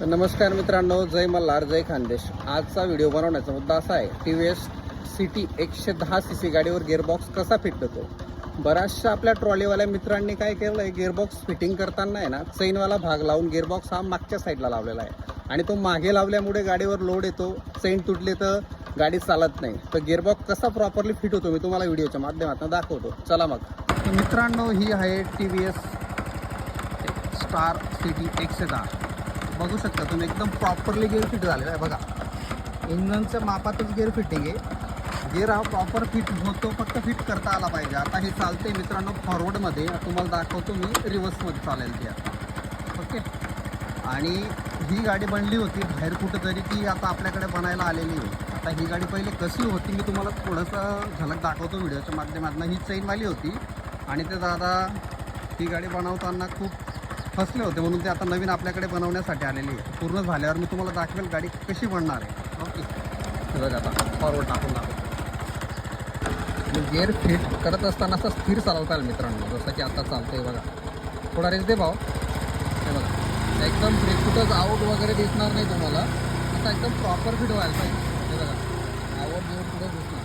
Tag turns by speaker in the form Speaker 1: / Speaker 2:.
Speaker 1: तर नमस्कार मित्रांनो, जय मल्हार जय खानदेश। आजचा व्हिडिओ बनवण्याचा मुद्दा असा आहे, TVS सिटी 110 सीसी गाडीवर गिअरबॉक्स कसा फिट होतो। बऱ्याचशा आपल्या ट्रॉलीवाल्या मित्रांनी काय केलं आहे, गिअरबॉक्स फिटिंग करताना आहे ना, चैनवाला भाग लावून गिअरबॉक्स हा मागच्या साईडला लावलेला आहे आणि तो मागे लावल्यामुळे गाडीवर लोड येतो, चैन तुटली तर गाडी चालत नाही। तर गिअरबॉक्स कसा प्रॉपरली फिट होतो मी तुम्हाला व्हिडिओच्या माध्यमातून दाखवतो। चला मग। तर मित्रांनो, ही आहे TVS स्टार सिटी 110। बघू शकता तुम्ही, एकदम प्रॉपरली गिअर फिट झालेला आहे बघा। इंजनच्या मापातच गिअर फिटिंग आहे। गिअर हा प्रॉपर फिट होतो, फक्त फिट करता आला पाहिजे। आता हे चालते मित्रांनो फॉरवर्डमध्ये, तुम्हाला दाखवतो मी रिव्हर्समध्ये चालेल ती आता। ओके, आणि ही गाडी बनली होती बाहेर कुठंतरी, ती आता आपल्याकडे बनायला आलेली आहे। आता ही गाडी पहिले कशी होती मी तुम्हाला थोडंसं झलक दाखवतो व्हिडिओच्या माध्यमातून। ही चैनवाली होती आणि ते दादा ही गाडी बनवताना खूप फसले होते, म्हणून ते आता नवीन आपल्याकडे बनवण्यासाठी आलेली आहे। पूर्ण झाल्यावर मी तुम्हाला दाखवेल गाडी कशी बनणार आहे। ओके, बघा आता फॉरवर्ड टाकून दाखवतो। गिअर फिट करत असताना असं स्थिर चालवता येईल मित्रांनो, जसं की आता चालतं आहे बघा। थोडा रेस दे भाऊ, हे बघा एकदम ब्रेक कुठंच आऊट वगैरे दिसणार नाही तुम्हाला, आता एकदम प्रॉपर फिट व्हायला पाहिजे। हे बघा आऊट बिऊट कुठं दिसणार